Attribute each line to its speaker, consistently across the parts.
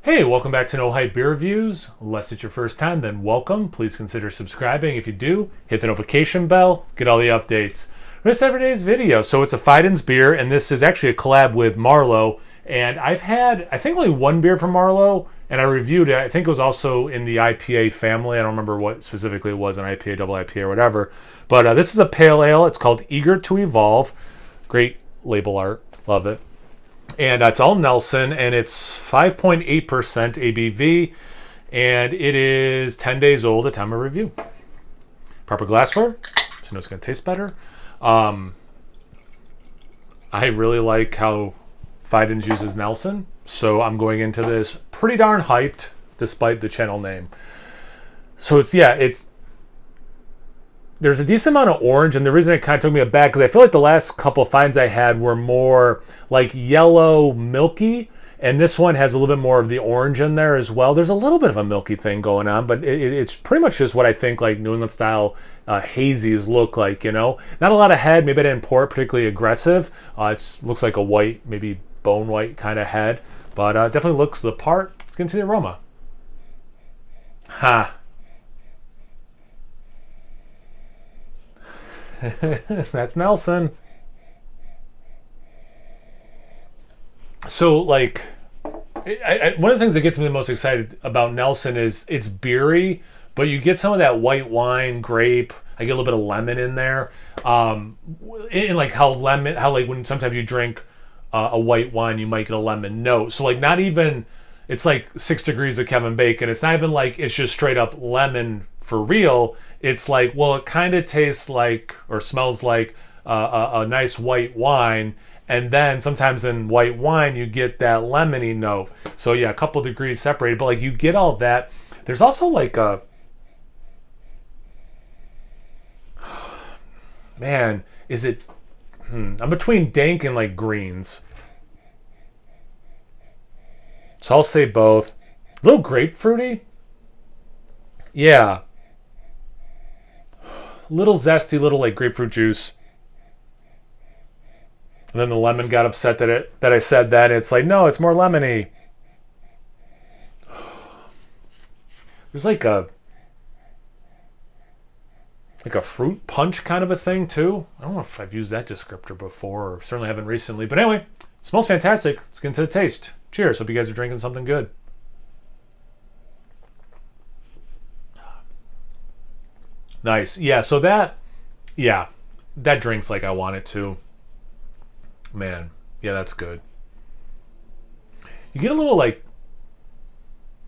Speaker 1: Hey, welcome back to No Hype Beer Reviews. Unless it's your first time, then welcome. Please consider subscribing. If you do, hit the notification bell, get all the updates. This everyday's video. So it's a Fidens beer, and this is actually a collab with Marlowe. And I've had, I think, only one beer from Marlowe, and I reviewed it. I think it was also in the IPA family. I don't remember what specifically it was, an IPA, double IPA, or whatever. But this is a pale ale. It's called Eager to Evolve. Great label art. Love it. And it's all Nelson, and it's 5.8% ABV, and it is 10 days old at time of review. Proper glassware, so you know it's going to taste better. I really like how Fidens uses Nelson, so I'm going into this pretty darn hyped, despite the channel name. So there's a decent amount of orange, and the reason it kind of took me aback because I feel like the last couple of finds I had were more like yellow milky, and this one has a little bit more of the orange in there as well. There's a little bit of a milky thing going on, but it's pretty much just what I think like New England style hazies look like, you know. Not a lot of head, maybe I didn't pour it particularly aggressive. It looks like a white, maybe bone white kind of head, but definitely looks the part. Let's get into the aroma. Ha. That's Nelson. So, like, one of the things that gets me the most excited about Nelson is it's beery, but you get some of that white wine, grape. I get a little bit of lemon in there. And like how like when sometimes you drink a white wine, you might get a lemon note. So, like, not even, it's like 6 degrees of Kevin Bacon. It's not even like it's just straight up lemon for real. It's like, well, it kind of tastes like or smells like a nice white wine, and then sometimes in white wine you get that lemony note. So yeah, a couple degrees separated, but like you get all that. There's also like a man, is it? I'm between dank and like greens, so I'll say both. A little grapefruity, yeah. Little zesty, little like grapefruit juice, and then the lemon got upset that I said that. It's like, no, it's more lemony. There's like a fruit punch kind of a thing too. I don't know if I've used that descriptor before, or certainly haven't recently. But anyway, smells fantastic. Let's get into the taste. Cheers. Hope you guys are drinking something good. Nice. Yeah, so that drink's like I want it to. Man, yeah, that's good. You get a little like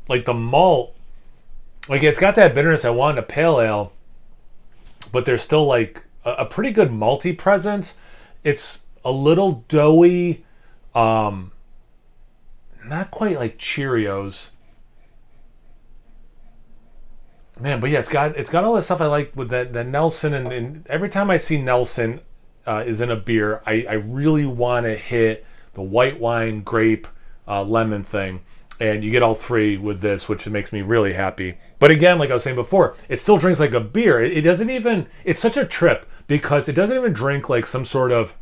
Speaker 1: the malt, like it's got that bitterness I want in a pale ale, but there's still like a pretty good malty presence. It's a little doughy, not quite like Cheerios. Man, but yeah, it's got all the stuff I like with that Nelson, and every time I see Nelson is in a beer, I really want to hit the white wine, grape, lemon thing, and you get all three with this, which makes me really happy. But again, like I was saying before, it still drinks like a beer. It doesn't even. It's such a trip because it doesn't even drink like some sort of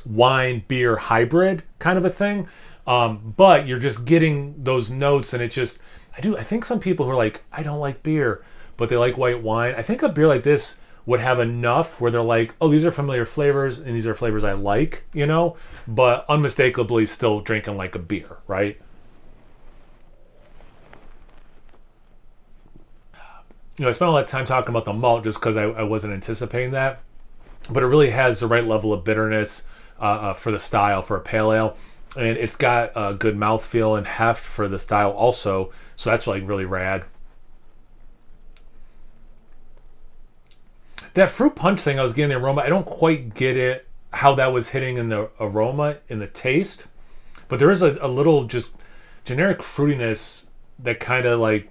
Speaker 1: wine beer hybrid kind of a thing. But you're just getting those notes, and it just. I think some people who are like, I don't like beer, but they like white wine. I think a beer like this would have enough where they're like, oh, these are familiar flavors, and these are flavors I like, you know? But unmistakably still drinking like a beer, right? You know, I spent a lot of time talking about the malt just because I wasn't anticipating that. But it really has the right level of bitterness for the style, for a pale ale. And it's got a good mouthfeel and heft for the style also. So that's like really rad. That fruit punch thing I was getting the aroma, I don't quite get it, how that was hitting in the aroma, in the taste. But there is a little just generic fruitiness that kind of like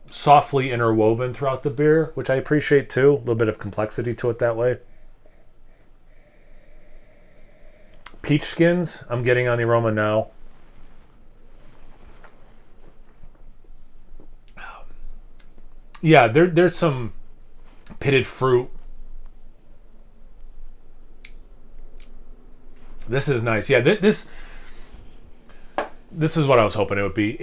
Speaker 1: softly interwoven throughout the beer, which I appreciate too. A little bit of complexity to it that way. Peach skins, I'm getting on the aroma now. Yeah, there's some pitted fruit. This is nice. Yeah, this this is what I was hoping it would be.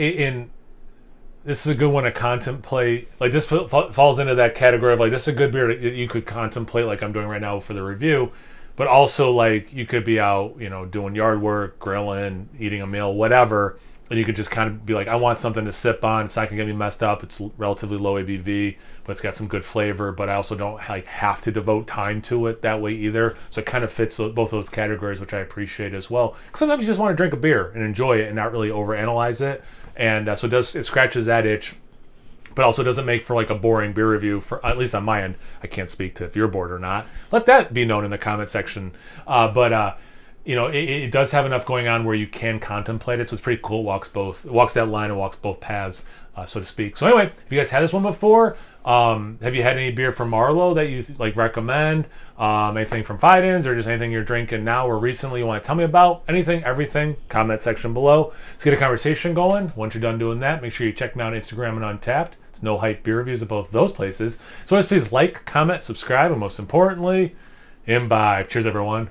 Speaker 1: This is a good one to contemplate. Like this falls into that category of like this is a good beer that you could contemplate, like I'm doing right now for the review. But also like you could be out, doing yard work, grilling, eating a meal, whatever, and you could just kind of be like, I want something to sip on. It's not gonna get me messed up. It's relatively low ABV, but it's got some good flavor. But I also don't like have to devote time to it that way either. So it kind of fits both those categories, which I appreciate as well. Because sometimes you just want to drink a beer and enjoy it and not really overanalyze it. And so it scratches that itch, but also doesn't make for like a boring beer review, for at least on my end. I can't speak to if you're bored or not. Let that be known in the comment section. It does have enough going on where you can contemplate it, so it's pretty cool. It walks that line and walks both paths, so to speak. So anyway, have you guys had this one before? Have you had any beer from Marlowe that you like recommend? Anything from Fidens or just anything you're drinking now or recently you want to tell me about? Anything, everything, comment section below. Let's get a conversation going. Once you're done doing that, make sure you check me out on Instagram and Untapped. It's No Hype Beer Reviews at both those places. So always please like, comment, subscribe, and most importantly, imbibe. Cheers, everyone.